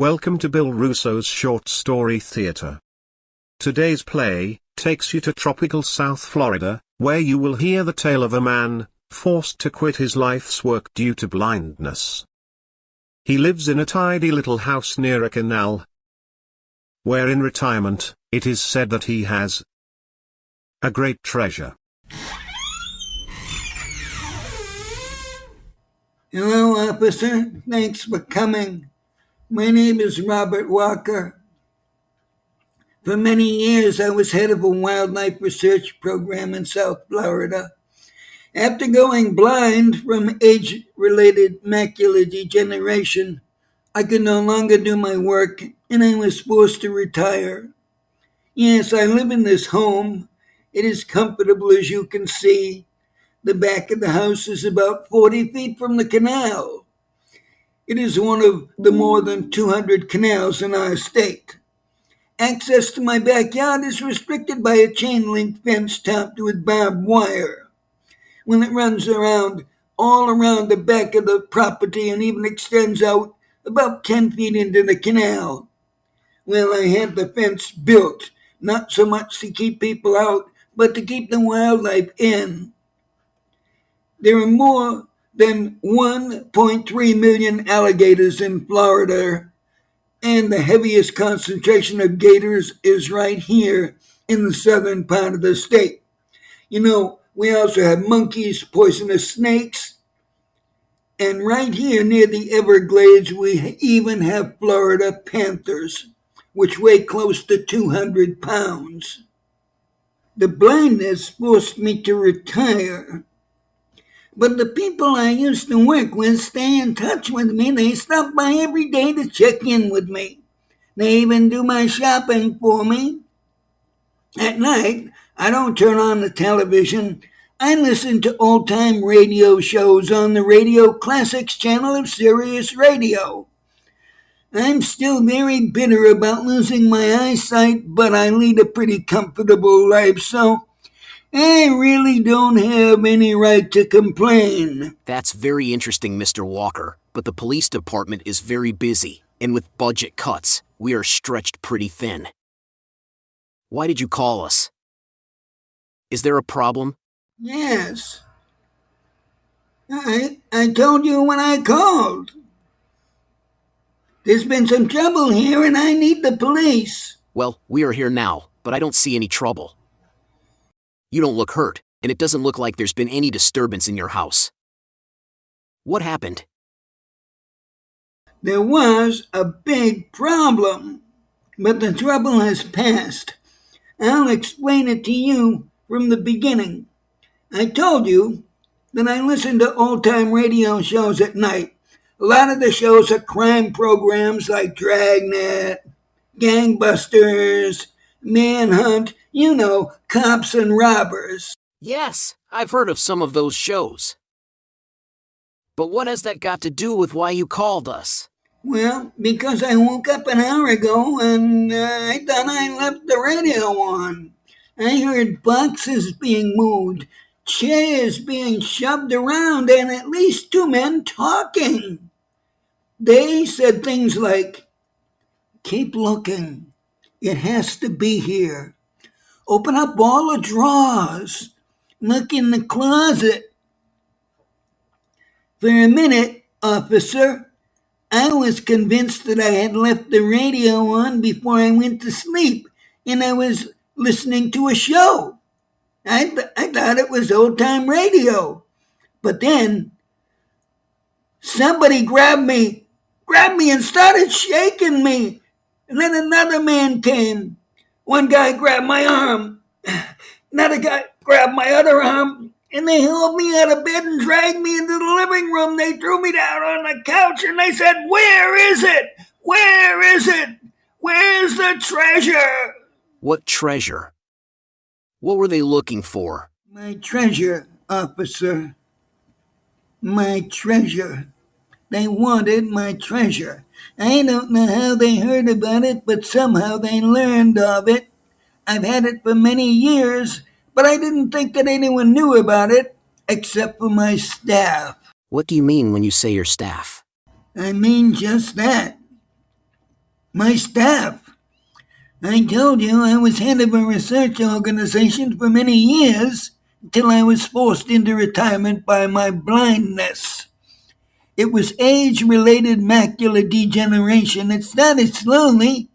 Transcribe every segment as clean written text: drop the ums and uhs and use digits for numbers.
Welcome to Bill Russo's Short Story Theater. Today's play takes you to tropical South Florida, where you will hear the tale of a man forced to quit his life's work due to blindness. He lives in a tidy little house near a canal, where in retirement, it is said that he has a great treasure. Hello, officer. Thanks for coming. My name is Robert Walker. For many years, I was head of a wildlife research program in South Florida. After going blind from age-related macular degeneration, I could no longer do my work, and I was forced to retire. Yes, I live in this home. It is comfortable, as you can see. The back of the house is about 40 feet from the canal. It is one of the more than 200 canals in our state. Access to my backyard is restricted by a chain-link fence topped with barbed wire. When it runs all around the back of the property and even extends out about 10 feet into the canal. Well, I had the fence built, not so much to keep people out, but to keep the wildlife in. There are more than 1.3 million alligators in Florida, and the heaviest concentration of gators is right here in the southern part of the state. You know, we also have monkeys, poisonous snakes, and right here near the Everglades, we even have Florida panthers, which weigh close to 200 pounds. The blindness forced me to retire. But the people I used to work with stay in touch with me. They stop by every day to check in with me. They even do my shopping for me. At night, I don't turn on the television. I listen to old-time radio shows on the Radio Classics channel of Sirius Radio. I'm still very bitter about losing my eyesight, but I lead a pretty comfortable life, so I really don't have any right to complain. That's very interesting, Mr. Walker, but the police department is very busy, and with budget cuts, we are stretched pretty thin. Why did you call us? Is there a problem? Yes. I told you when I called. There's been some trouble here and I need the police. Well, we are here now, but I don't see any trouble. You don't look hurt, and it doesn't look like there's been any disturbance in your house. What happened? There was a big problem, but the trouble has passed. I'll explain it to you from the beginning. I told you that I listen to old-time radio shows at night. A lot of the shows are crime programs like Dragnet, Gangbusters, Manhunt, you know, cops and robbers. Yes, I've heard of some of those shows. But what has that got to do with why you called us? Well, because I woke up an hour ago and I thought I left the radio on. I heard boxes being moved, chairs being shoved around, and at least two men talking. They said things like, "Keep looking. It has to be here. Open up all the drawers. Look in the closet." For a minute, officer, I was convinced that I had left the radio on before I went to sleep, and I was listening to a show. I thought it was old-time radio. But then, somebody grabbed me and started shaking me. And then another man came. One guy grabbed my arm. Another guy grabbed my other arm. And they held me out of bed and dragged me into the living room. They threw me down on the couch and they said, "Where is it? Where is it? Where's the treasure?" What treasure? What were they looking for? My treasure, officer. My treasure. They wanted my treasure. I don't know how they heard about it, but somehow they learned of it. I've had it for many years, but I didn't think that anyone knew about it, except for my staff. What do you mean when you say your staff? I mean just that. My staff. I told you I was head of a research organization for many years until I was forced into retirement by my blindness. It was age-related macular degeneration. It started slowly,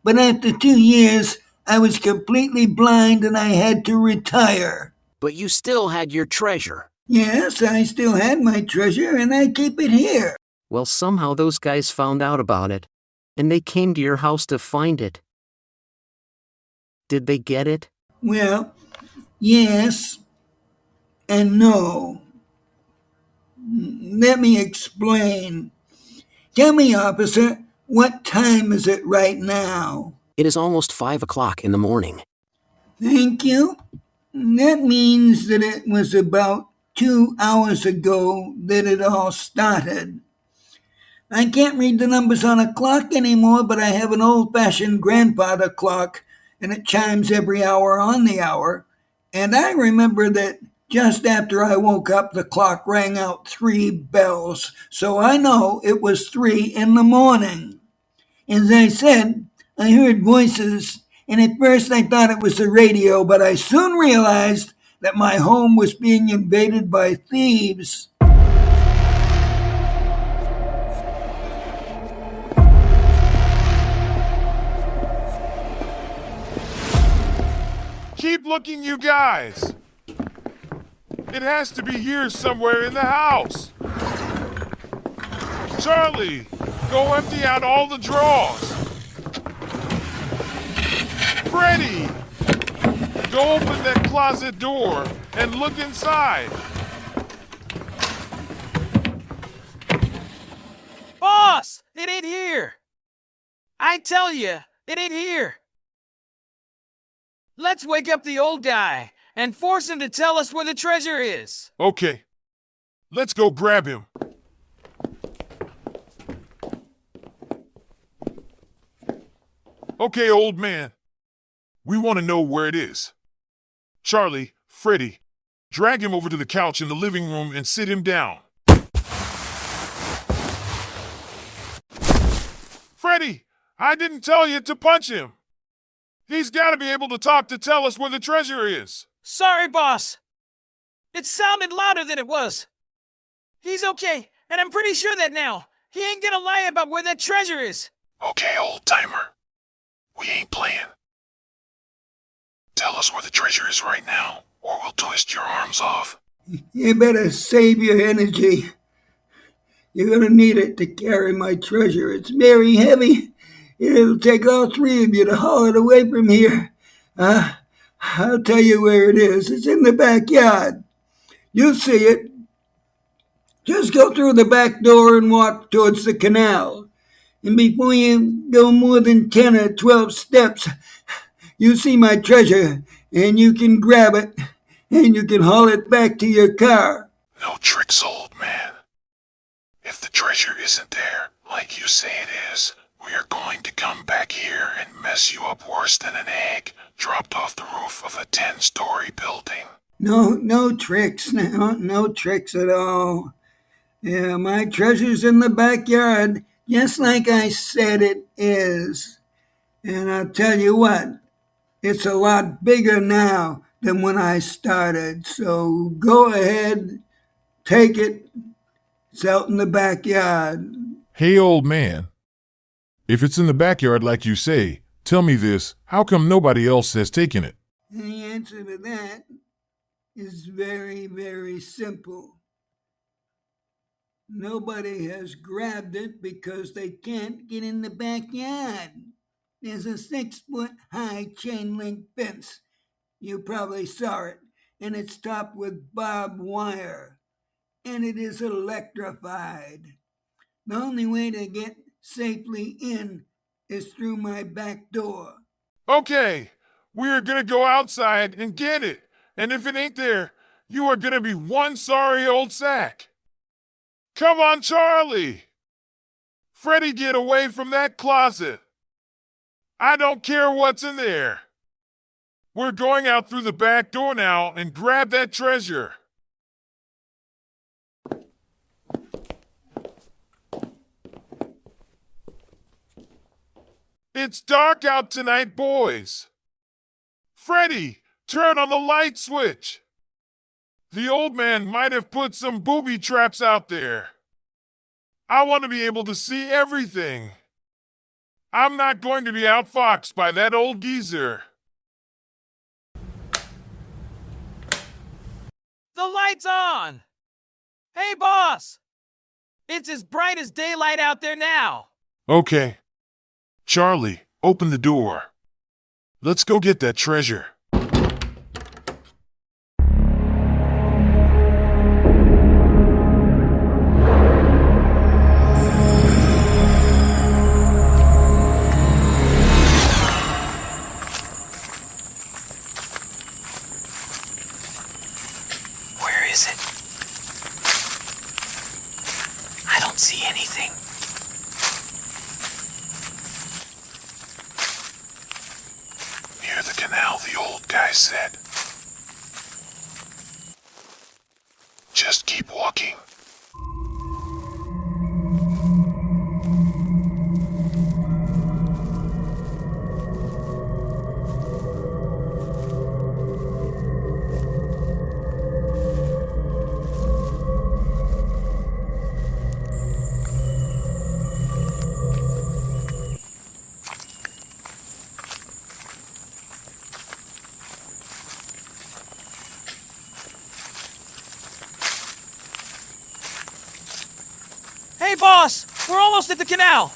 but after 2 years, I was completely blind and I had to retire. But you still had your treasure. Yes, I still had my treasure and I keep it here. Well, somehow those guys found out about it, and they came to your house to find it. Did they get it? Well, yes and no. Let me explain. Tell me, officer, what time is it right now? It is almost 5 o'clock in the morning. Thank you. That means that it was about 2 hours ago that it all started. I can't read the numbers on a clock anymore, but I have an old-fashioned grandfather clock, and it chimes every hour on the hour. And I remember that just after I woke up, the clock rang out 3 bells, so I know it was 3 in the morning. As I said, I heard voices, and at first I thought it was the radio, but I soon realized that my home was being invaded by thieves. Keep looking, you guys! It has to be here somewhere in the house! Charlie, go empty out all the drawers! Freddy, go open that closet door and look inside! Boss, it ain't here! I tell you, it ain't here! Let's wake up the old guy and force him to tell us where the treasure is. Okay, let's go grab him. Okay, old man. We want to know where it is. Charlie, Freddy, drag him over to the couch in the living room and sit him down. Freddy, I didn't tell you to punch him. He's got to be able to talk to tell us where the treasure is. Sorry, boss. It sounded louder than it was. He's okay, and I'm pretty sure that now. He ain't gonna lie about where that treasure is. Okay, old timer. We ain't playing. Tell us where the treasure is right now, or we'll twist your arms off. You better save your energy. You're gonna need it to carry my treasure. It's very heavy. It'll take all 3 of you to haul it away from here. I'll tell you where it is. It's in the backyard. You'll see it. Just go through the back door and walk towards the canal. And before you go more than 10 or 12 steps, you'll see my treasure, and you can grab it, and you can haul it back to your car. No tricks, old man. If the treasure isn't there, like you say it is, we are going to come back here and mess you up worse than an egg dropped off the roof of a 10-story building. No tricks now. No tricks at all. Yeah, my treasure's in the backyard, just like I said it is. And I'll tell you what, it's a lot bigger now than when I started. So go ahead, take it. It's out in the backyard. Hey, old man. If it's in the backyard like you say, tell me this, how come nobody else has taken it? And the answer to that is very, very simple. Nobody has grabbed it because they can't get in the backyard. There's a 6-foot high chain link fence. You probably saw it, and it's topped with barbed wire, and it is electrified. The only way to get safely in is through my back door. Okay, we are gonna go outside and get it. And if it ain't there, you are gonna be one sorry old sack. Come on, Charlie. Freddy, get away from that closet. I don't care what's in there. We're going out through the back door now and grab that treasure. It's dark out tonight, boys. Freddy, turn on the light switch. The old man might have put some booby traps out there. I want to be able to see everything. I'm not going to be outfoxed by that old geezer. The light's on! Hey, boss! It's as bright as daylight out there now. Okay. Charlie, open the door. Let's go get that treasure. Where is it? I don't see anything. Near the canal, the old guy said. Just keep walking. Hey, boss! We're almost at the canal!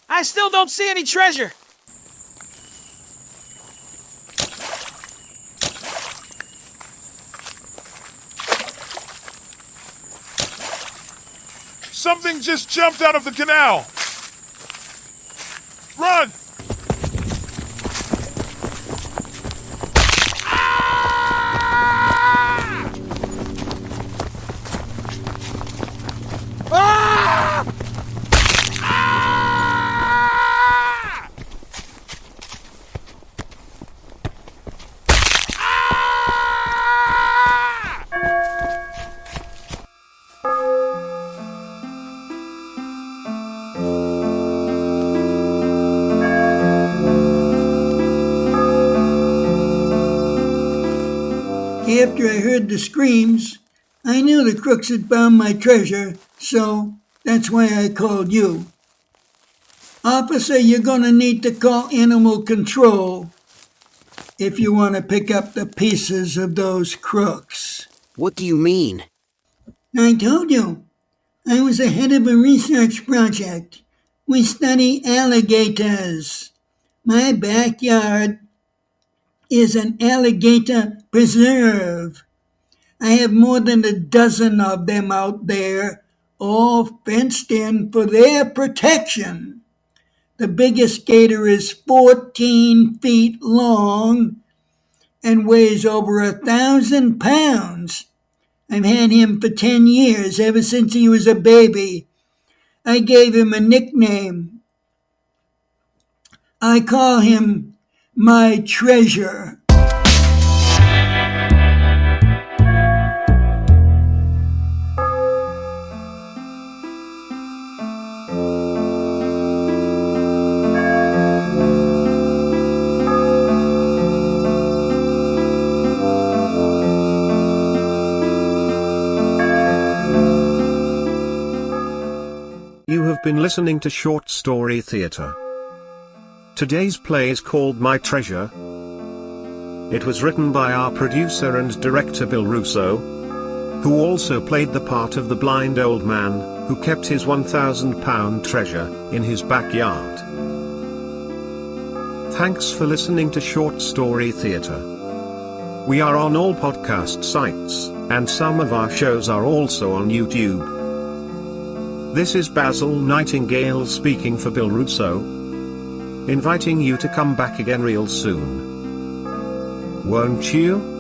I still don't see any treasure! Something just jumped out of the canal! Run! After I heard the screams, I knew the crooks had found my treasure, so that's why I called you. Officer, you're going to need to call animal control if you want to pick up the pieces of those crooks. What do you mean? I told you, I was the head of a research project. We study alligators. My backyard is an alligator preserve. I have more than a dozen of them out there, all fenced in for their protection. The biggest gator is 14 feet long and weighs over 1,000 pounds. I've had him for 10 years, ever since he was a baby. I gave him a nickname. I call him my treasure. You have been listening to Short Story Theatre. Today's play is called My Treasure. It was written by our producer and director Bill Russo, who also played the part of the blind old man who kept his £1,000 treasure in his backyard. Thanks for listening to Short Story Theatre. We are on all podcast sites, and some of our shows are also on YouTube. This is Basil Nightingale speaking for Bill Russo, inviting you to come back again real soon. Won't you?